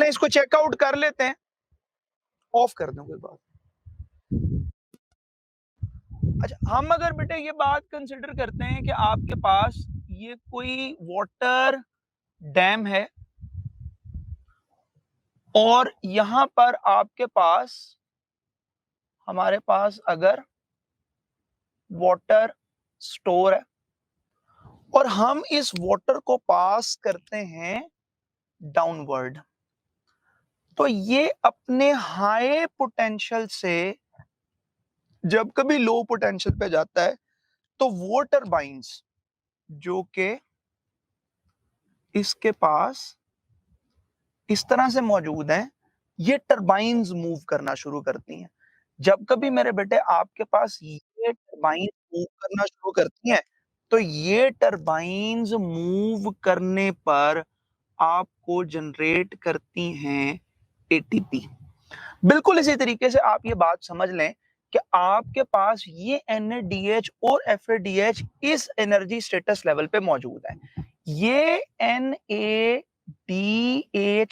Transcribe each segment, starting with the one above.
चलें इसको चेकआउट कर लेते हैं। ऑफ कर दें कोई बात। अच्छा, हम अगर बेटे ये बात कंसिडर करते हैं कि आपके पास ये कोई वाटर डैम है और यहां पर आपके पास हमारे पास अगर वाटर स्टोर है और हम इस वाटर को पास करते हैं डाउनवर्ड, तो ये अपने हाई पोटेंशियल से जब कभी लो पोटेंशियल पे जाता है तो वो टरबाइंस जो कि इसके पास इस तरह से मौजूद हैं, ये टरबाइंस मूव करना शुरू करती हैं। जब कभी मेरे बेटे आपके पास ये टरबाइन मूव करना शुरू करती हैं, तो ये टरबाइंस मूव करने पर आपको जनरेट करती हैं एटीपी। बिल्कुल इसी तरीके से आप ये बात समझ लें कि आपके पास ये NADH और FADH इस एनर्जी स्टेटस लेवल पे मौजूद है। ये NADH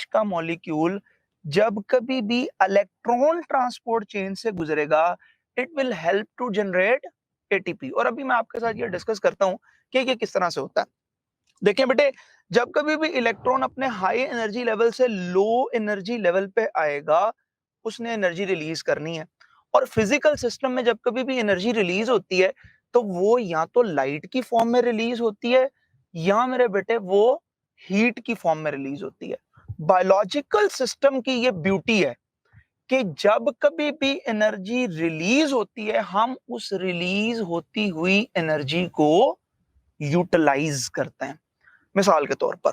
का मॉलिक्यूल जब कभी भी इलेक्ट्रॉन ट्रांसपोर्ट चेन से गुजरेगा, it will help to generate ATP. और अभी मैं आपके साथ ये डिस्कस करता हूं कि ये किस तरह से होता है। देखें बेटे, जब कभी भी इलेक्ट्रॉन अपने हाई एनर्जी लेवल से लो एनर्जी लेवल पे आएगा, उसने एनर्जी रिलीज करनी है। और फिजिकल सिस्टम में जब कभी भी एनर्जी रिलीज होती है तो वो या तो लाइट की फॉर्म में रिलीज होती है या मेरे बेटे वो हीट की फॉर्म में रिलीज होती है। बायोलॉजिकल सिस्टम की ये ब्यूटी है कि जब कभी भी एनर्जी रिलीज होती है, हम उस रिलीज होती हुई एनर्जी को यूटिलाइज करते हैं। मिसाल के तौर पर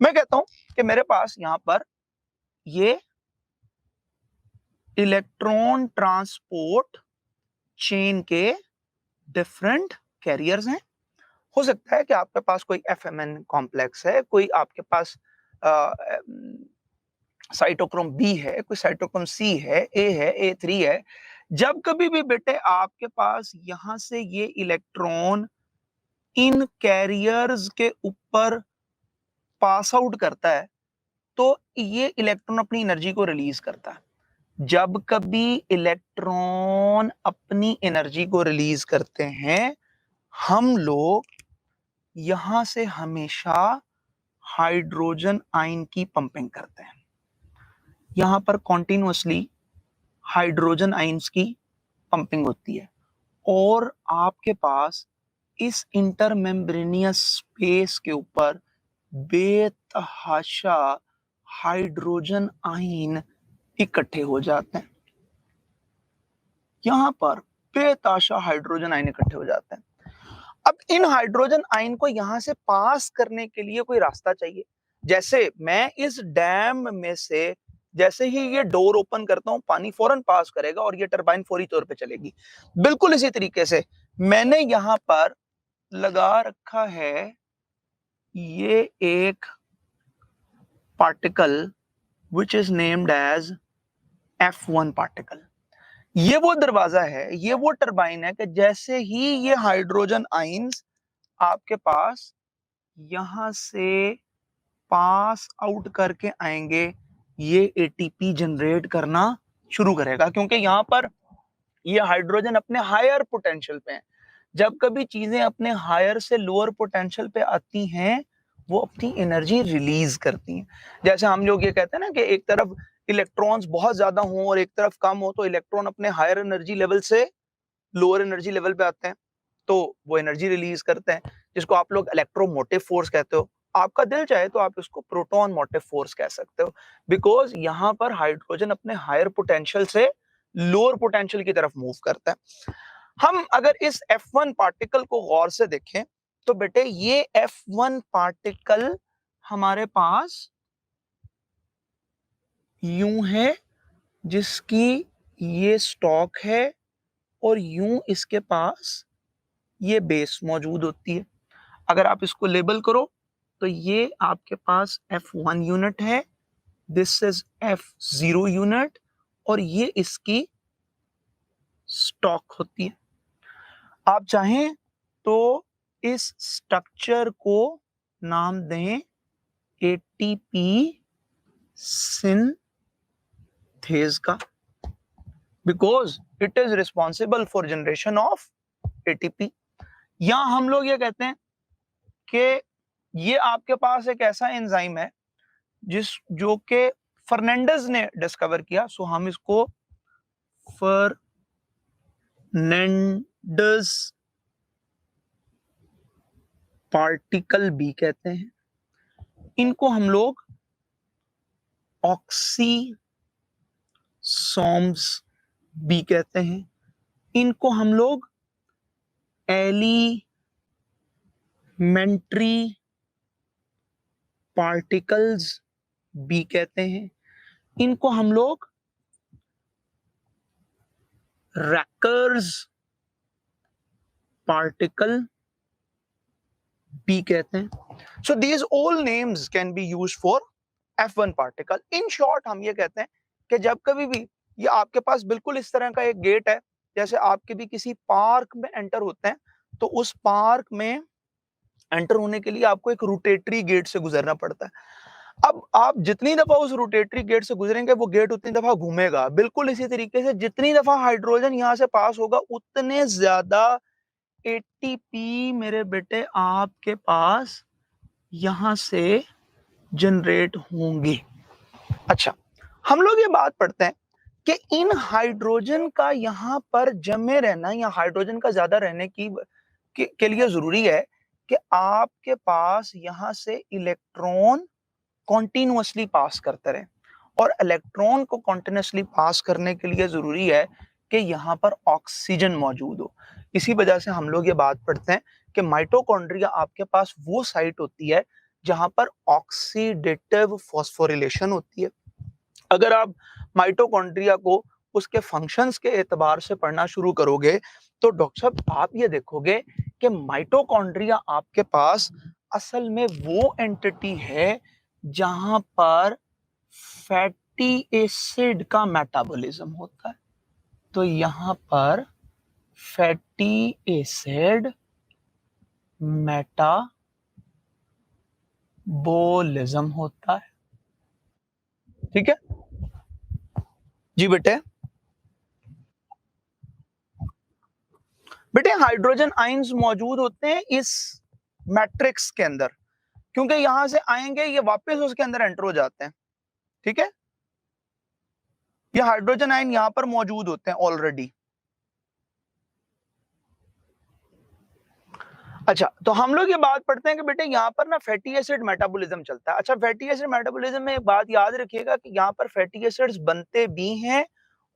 मैं कहता हूं कि मेरे पास यहां पर ये इलेक्ट्रॉन ट्रांसपोर्ट चेन के डिफरेंट कैरियर्स हैं। हो सकता है कि आपके पास कोई FMN कॉम्प्लेक्स है, कोई आपके पास साइटोक्रोम बी है, कोई साइटोक्रोम सी है, ए है, A3 है। जब कभी भी बेटे आपके पास यहां से ये इलेक्ट्रॉन इन कैरियर्स के ऊपर पास आउट करता है तो ये इलेक्ट्रॉन अपनी एनर्जी को रिलीज करता है। जब कभी इलेक्ट्रॉन अपनी एनर्जी को रिलीज करते हैं, हम लोग यहां से हमेशा हाइड्रोजन आयन की पंपिंग करते हैं। यहां पर कॉन्टिन्यूअसली हाइड्रोजन आयंस की पंपिंग होती है और आपके पास इस इंटरमेम्ब्रेनियस स्पेस के ऊपर बेतहाशा हाइड्रोजन आयन इकट्ठे हो जाते हैं। यहां पर बेतहाशा हाइड्रोजन आयन इकट्ठे हो जाते हैं। अब इन हाइड्रोजन आयन को यहां से पास करने के लिए कोई रास्ता चाहिए। जैसे मैं इस डैम में से जैसे ही ये डोर ओपन करता हूं, पानी फौरन पास करेगा और ये टरबाइन फौरी तौर पे चलेगी। बिल्कुल इसी तरीके से मैंने यहां पर लगा रखा है ये एक particle which is named as F1 particle. ये वो दरवाजा है, ये वो टरबाइन है कि जैसे ही ये हाइड्रोजन आयंस आपके पास यहां से पास आउट करके आएंगे, ये एटीपी जनरेट करना शुरू करेगा। क्योंकि यहां पर ये हाइड्रोजन अपने हायर पोटेंशियल पे है। जब कभी चीजें अपने हायर से लोअर पोटेंशियल पे आती हैं, वो अपनी एनर्जी रिलीज करती हैं। जैसे हम लोग ये कहते हैं ना कि एक तरफ इलेक्ट्रॉन्स बहुत ज्यादा हों और एक तरफ कम हो, तो इलेक्ट्रॉन अपने हायर एनर्जी लेवल से लोअर एनर्जी लेवल पे आते हैं तो वो एनर्जी रिलीज करते हैं, जिसको आप लोग इलेक्ट्रोमोटिव फोर्स कहते हो। आपका दिल चाहे तो आप इसको प्रोटॉन मोटिव फोर्स कह सकते हो, बिकॉज यहां पर हाइड्रोजन अपने हायर पोटेंशियल से लोअर पोटेंशियल की तरफ मूव करता है। हम अगर इस F1 पार्टिकल को गौर से देखें तो बेटे ये F1 पार्टिकल हमारे पास यूं है, जिसकी ये स्टॉक है और यूं इसके पास ये बेस मौजूद होती है। अगर आप इसको लेबल करो तो ये आपके पास F1 यूनिट है, दिस इज F0 यूनिट और ये इसकी स्टॉक होती है। आप चाहें तो इस स्ट्रक्चर को नाम दें ATP synthase का, because it is responsible for generation of ATP। या हम लोग ये कहते हैं कि ये आपके पास एक ऐसा एंजाइम है जो कि फर्नांडिस ने डिस्कवर किया, सो हम इसको फर्नांडिस पार्टिकल बी कहते हैं। इनको हम लोग ऑक्सीसोम्स बी कहते हैं। इनको हम लोग एलिमेंट्री पार्टिकल्स बी कहते हैं। इनको हम लोग रैकर्स पार्टिकल बी कहते हैं। So these all names can be used for F1 particle. In short हम ये कहते हैं कि जब कभी भी ये आपके पास बिल्कुल इस तरह का एक गेट है, जैसे आपके भी किसी पार्क में एंटर होते हैं, तो उस पार्क में एंटर होने के लिए आपको एक रोटेटरी गेट से गुजरना पड़ता है। अब आप जितनी दफा उस रोटेटरी गेट से गुजरेंगे वो गेट उतनी दफा घूमेगा। बिल्कुल इसी तरीके से जितनी दफा हाइड्रोजन यहां से पास होगा उतने ज्यादा एटीपी मेरे बेटे आपके पास यहां से जनरेट होंगे। अच्छा, हम लोग ये बात पढ़ते हैं कि इन हाइड्रोजन का यहां पर जमे रहना या हाइड्रोजन का ज्यादा रहने के लिए जरूरी है कि आपके पास यहां से इलेक्ट्रॉन कॉन्टिन्यूअसली पास करते रहे, और इलेक्ट्रॉन को कॉन्टिन्यूअसली पास करने के लिए जरूरी है कि यहां पर ऑक्सीजन मौजूद हो। इसी वजह से हम लोग ये बात पढ़ते हैं कि माइटोकॉन्ड्रिया आपके पास वो साइट होती है जहां पर ऑक्सीडेटिव फॉस्फोरिलेशन होती है। अगर आप माइटोकॉन्ड्रिया को उसके फंक्शंस के एतबार से पढ़ना शुरू करोगे तो डॉक्टर साहब आप ये देखोगे कि माइटोकॉन्ड्रिया आपके पास असल में वो एंटिटी है जहां पर फैटी एसिड का मेटाबॉलिज्म होता है। तो यहां पर फैटी एसिड मेटाबॉलिज्म होता है। ठीक है जी बेटे। बेटे हाइड्रोजन आयंस मौजूद होते हैं इस मैट्रिक्स के अंदर, क्योंकि यहां से आएंगे ये वापस उसके अंदर एंटर हो जाते हैं। ठीक है, ये हाइड्रोजन आयन यहां पर मौजूद होते हैं ऑलरेडी। अच्छा, तो हम लोग ये बात पढ़ते हैं कि बेटे यहाँ पर ना फैटी एसिड मेटाबॉलिज्म चलता है। अच्छा, फैटी एसिड मेटाबॉलिज्म में एक बात याद रखिएगा कि यहाँ पर फैटी एसिड्स बनते भी हैं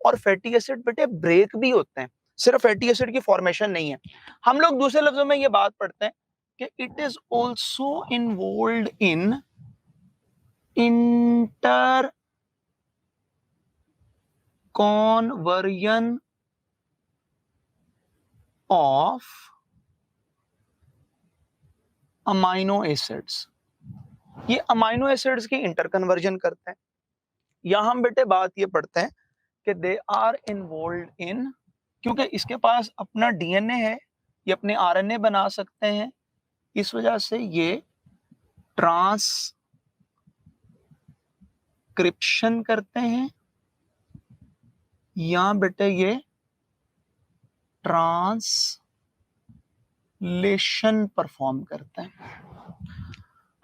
और फैटी एसिड बेटे ब्रेक भी होते हैं, सिर्फ फैटी एसिड की फॉर्मेशन नहीं है। हम लोग दूसरे लफ्जों में ये बात पढ़ते हैं कि it is also involved in inter conversion of amino acids. ये अमाइनो एसिड्स की इंटर कन्वर्जन करते हैं। या हम बेटे बात ये पढ़ते हैं कि दे आर इन्वॉल्व्ड इन, क्योंकि इसके पास अपना डीएनए है, ये अपने आरएनए बना सकते हैं, इस वजह से ये ट्रांसक्रिप्शन करते हैं या बेटे ये ट्रांसलेशन परफॉर्म करते हैं।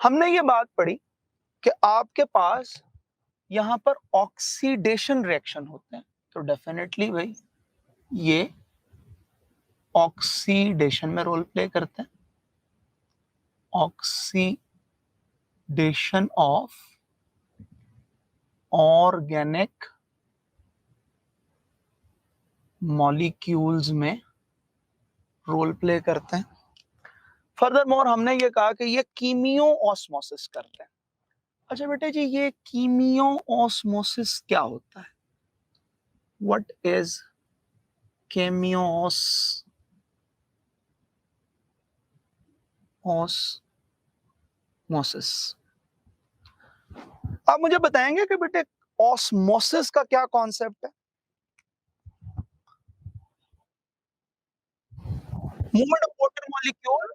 हमने ये बात पढ़ी कि आपके पास यहां पर ऑक्सीडेशन रिएक्शन होते हैं, तो डेफिनेटली भाई ये ऑक्सीडेशन में रोल प्ले करते हैं। ऑक्सीडेशन ऑफ ऑर्गेनिक मॉलिक्यूल्स में रोल प्ले करते हैं। फर्दर मोर हमने ये कहा कि ये कीमियो ऑस्मोसिस करते हैं। अच्छा बेटे जी, ये कीमियो ऑस्मोसिस क्या होता है? What is chemiosmosis? आप मुझे बताएंगे कि बेटे ऑस्मोसिस का क्या कॉन्सेप्ट है? Movement of water molecule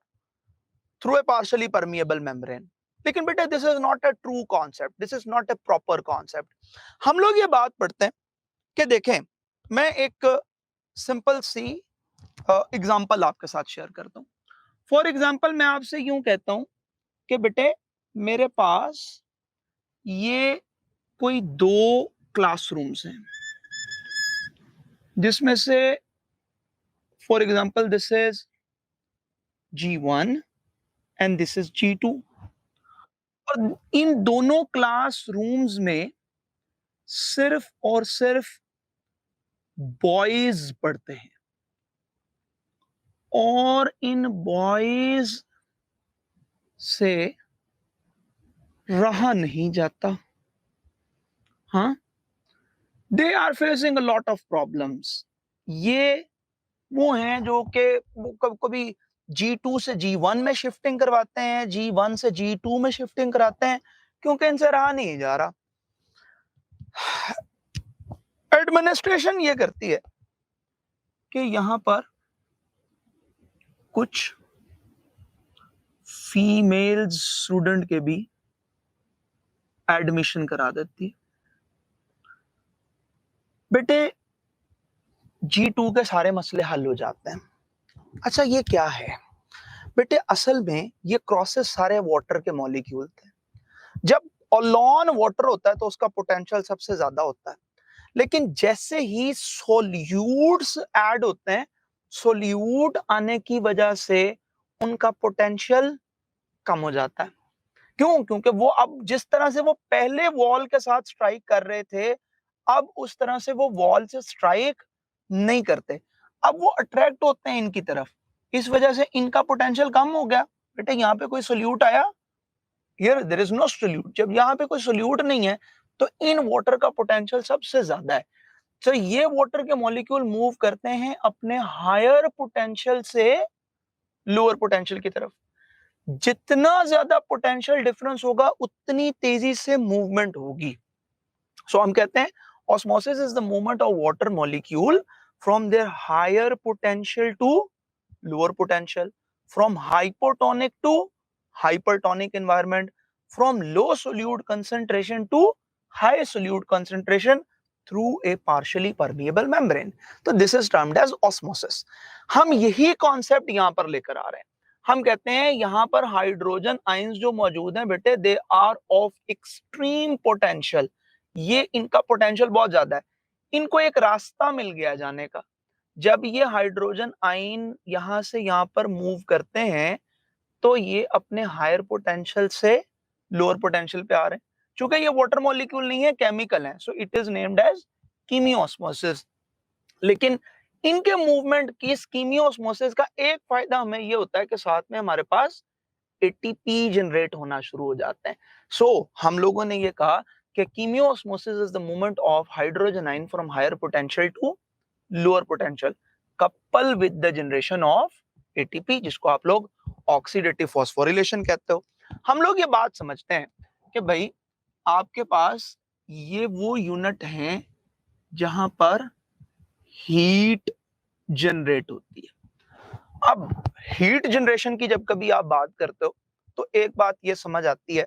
through a partially permeable membrane. लेकिन बेटा this is not a true concept, this is not a proper concept. हम लोग ये बात पढ़ते हैं कि देखें, मैं एक सिंपल सी एग्जांपल आपके साथ शेयर करता हूं। फॉर एग्जांपल मैं आपसे यूं कहता हूं कि बेटे मेरे पास ये कोई 2 क्लासरूम्स हैं, जिसमें से for example this is G1 and this is G2, और इन दोनों क्लासरूम्स में सिर्फ और सिर्फ बॉयज पढ़ते हैं, और इन बॉयज से रहा नहीं जाता। हाँ, they are facing a lot of problems. ये वो हैं जो कि कभी G2 से G1 में शिफ्टिंग करवाते हैं, G1 से G2 में शिफ्टिंग कराते हैं, क्योंकि इनसे रहा नहीं जा रहा। एडमिनिस्ट्रेशन ये करती है कि यहां पर कुछ फीमेल स्टूडेंट के भी एडमिशन करा देती है। बेटे G2 के सारे मसले हल हो जाते हैं। अच्छा, ये क्या है बेटे? असल में ये क्रॉसेस सारे वाटर के मॉलिक्यूल थे। जब ऑलॉन वाटर होता है तो उसका पोटेंशियल सबसे ज्यादा होता है, लेकिन जैसे ही सोल्यूट्स ऐड होते हैं, सोल्यूट आने की वजह से उनका पोटेंशियल कम हो जाता है। क्यों? क्योंकि वो अब जिस तरह से वो पहले वॉल के साथ स्ट्राइक कर रहे थे, अब उस तरह से वो वॉल से स्ट्राइक नहीं करते, अब वो अट्रैक्ट होते हैं इनकी तरफ, इस वजह से इनका पोटेंशियल कम हो गया। बेटे यहाँ पे कोई सोल्यूट आया? Here there is no solute. जब यहाँ पे कोई सोल्यूट नहीं है तो इन वाटर का पोटेंशियल सबसे ज्यादा है। तो ये वाटर के मॉलिक्यूल मूव करते हैं अपने हायर पोटेंशियल से लोअर पोटेंशियल की तरफ। जितना ज्यादा पोटेंशियल डिफरेंस होगा उतनी तेजी से मूवमेंट होगी। सो हम कहते हैं osmosis is the movement of water molecule from their higher potential to lower potential, from hypotonic to hypertonic environment, from low solute concentration to high solute concentration through a partially permeable membrane. तो this is termed as osmosis. हम यही concept यहां पर लेकर आ रहे हैं। हम कहते हैं यहां पर हाइड्रोजन आयंस जो मौजूद हैं बेटे, they are of extreme potential. ये इनका पोटेंशियल बहुत ज्यादा है, इनको एक रास्ता मिल गया जाने का। जब ये हाइड्रोजन आयन यहां से यहां पर मूव करते हैं तो ये अपने हायर पोटेंशियल से लोअर पोटेंशियल पे आ रहे हैं। चूंकि ये वाटर मॉलिक्यूल नहीं है, केमिकल है, so it is named as chemiosmosis. लेकिन इनके मूवमेंट की कीमियोस्मोसिस का एक फायदा हमें ये होता है कि साथ में हमारे पास एटीपी जनरेट होना शुरू हो जाते हैं। सो हम लोगों ने ये कहा कि chemiosmosis is the movement of hydrogen ion from higher potential to lower potential couple with the generation of ATP, जिसको आप लोग ऑक्सीडेटिव फॉस्फोरिलेशन कहते हो। हम लोग ये बात समझते हैं कि भाई आपके पास ये वो यूनिट हैं जहां पर हीट जनरेट होती है। अब हीट जनरेशन की जब कभी आप बात करते हो तो एक बात ये समझ आती है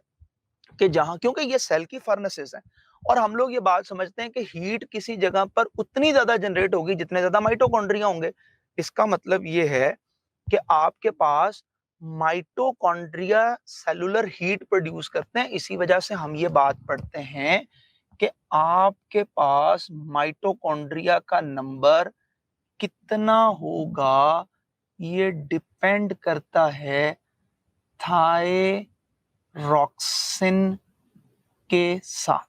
कि जहां, क्योंकि ये सेल की फर्नेसेस हैं, और हम लोग ये बात समझते हैं कि हीट किसी जगह पर उतनी ज्यादा जनरेट होगी जितने ज्यादा माइटोकॉन्ड्रिया होंगे। इसका मतलब ये है कि आपके पास माइटोकॉन्ड्रिया सेलुलर हीट प्रोड्यूस करते हैं। इसी वजह से हम ये बात पढ़ते हैं कि आपके पास माइटोकॉन्ड्रिया का नंबर कितना होगा ये डिपेंड करता है थायरॉक्सिन के साथ।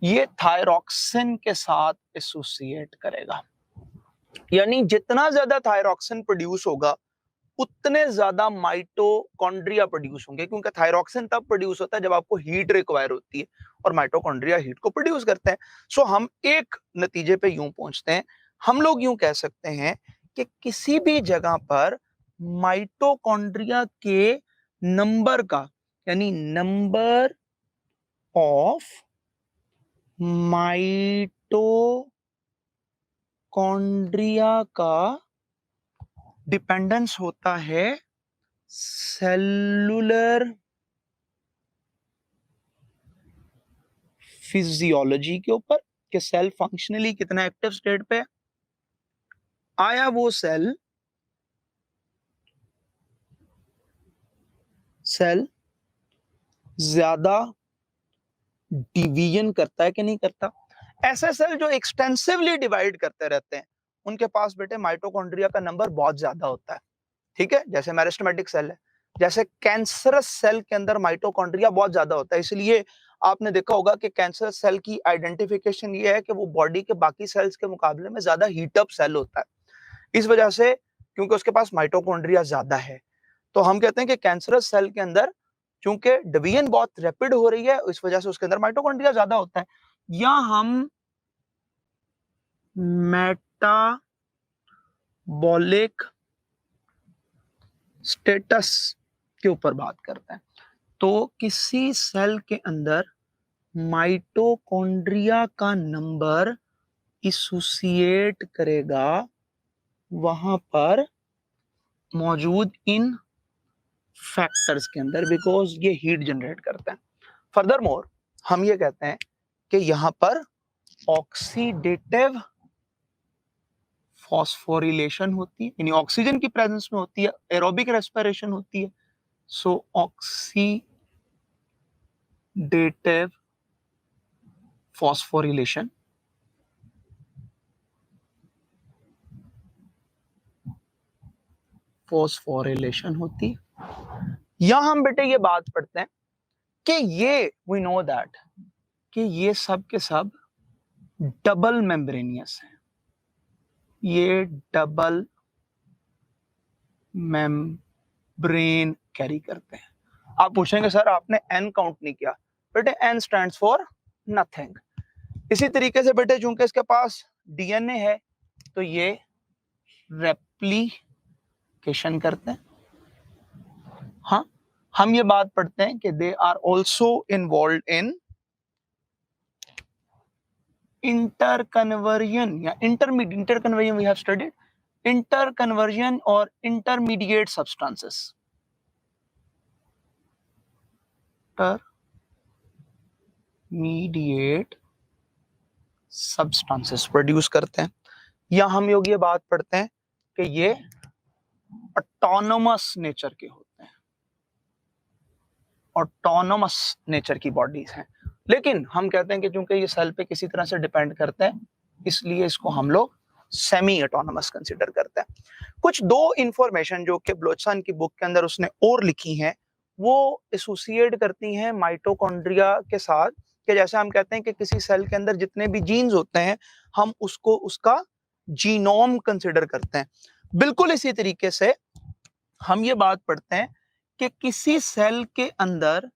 ये थायरॉक्सिन के साथ एसोसिएट करेगा, यानी जितना ज्यादा थायरॉक्सिन प्रोड्यूस होगा उतने ज्यादा माइटोकॉन्ड्रिया प्रोड्यूस होंगे, क्योंकि थायरॉक्सिन तब प्रोड्यूस होता है जब आपको हीट रिक्वायर होती है और माइटोकॉन्ड्रिया हीट को प्रोड्यूस करते हैं। सो हम एक नतीजे पे यूं पहुंचते हैं, हम लोग यूं कह सकते हैं कि किसी भी जगह पर माइटोकॉन्ड्रिया के नंबर का, यानी नंबर ऑफ माइटोकॉन्ड्रिया का डिपेंडेंस होता है सेलुलर फिजियोलॉजी के ऊपर कि सेल फंक्शनली कितना एक्टिव स्टेट पे है। आया वो सेल ज्यादा डिवीजन करता है कि नहीं करता। ऐसे सेल जो एक्सटेंसिवली डिवाइड करते रहते हैं उनके पास बेटे माइटोकॉन्ड्रिया का नंबर बहुत ज्यादा होता है, ठीक है, जैसे मेरिस्टेमेटिक सेल है। जैसे कैंसरस सेल के अंदर माइटोकॉन्ड्रिया बहुत ज्यादा होता है, इसलिए आपने देखा होगा कि कैंसर सेल की आइडेंटिफिकेशन ये है कि वो बॉडी के बाकी सेल्स के मुकाबले में ज्यादा हीटअप सेल होता है, इस वजह से क्योंकि उसके पास माइटोकॉन्ड्रिया ज्यादा है। तो हम कहते हैं कि कैंसरस सेल के अंदर क्योंकि डिवीजन बहुत रैपिड हो रही है इस वजह से उसके अंदर माइटोकॉन्ड्रिया ज्यादा होता है। या हम मेटाबॉलिक स्टेटस के ऊपर बात करते हैं। तो किसी सेल के अंदर माइटोकॉन्ड्रिया का नंबर एसोसिएट करेगा वहां पर मौजूद इन फैक्टर्स के अंदर, बिकॉज ये हीट जनरेट करते हैं। फर्दर मोर हम ये कहते हैं कि यहां पर ऑक्सीडेटिव फॉस्फोरिलेशन होती है, यानी ऑक्सीजन की प्रेजेंस में होती है, एरोबिक रेस्पिरेशन होती है। सो ऑक्सीडेटिव फॉस्फोरिलेशन होती है। या हम बेटे ये बात पढ़ते हैं कि ये वी नो दैट कि ये सब के सब डबल मेम्ब्रेनियस है, ये डबल मेम्ब्रेन कैरी करते हैं। आप पूछेंगे सर आपने एन काउंट नहीं किया, बेटे एन स्टैंड्स फॉर नथिंग। इसी तरीके से बेटे चूंकि इसके पास डीएनए है तो ये रेप्लिकेशन करते हैं। हाँ, हम ये बात पढ़ते हैं कि they are also involve in interconversion या interconversion we have studied interconversion or intermediate substances, intermediate substances produce करते हैं। या हम लोग ये बात पढ़ते हैं कि ये ऑटोनोमस नेचर के होते हैं, ऑटोनोमस नेचर की बॉडीज हैं, लेकिन हम कहते हैं कि चूंकि ये सेल पे किसी तरह से डिपेंड करते हैं इसलिए इसको हम लोग सेमी ऑटोनोमस कंसीडर करते हैं। कुछ दो इंफॉर्मेशन जो कि बलोचसन की बुक के अंदर उसने और लिखी हैं वो एसोसिएट करती हैं माइटोकॉन्ड्रिया के साथ, कि जैसे हम कहते हैं कि किसी सेल के अंदर जितने भी जीन्स होते हैं हम उसको उसका जीनोम कंसीडर करते हैं। बिल्कुल इसी तरीके से हम ये बात पढ़ते हैं कि किसी सेल के अंदर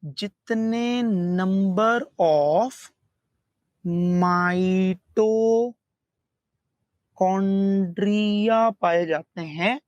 जितने नंबर ऑफ माइटोकॉन्ड्रिया पाए जाते हैं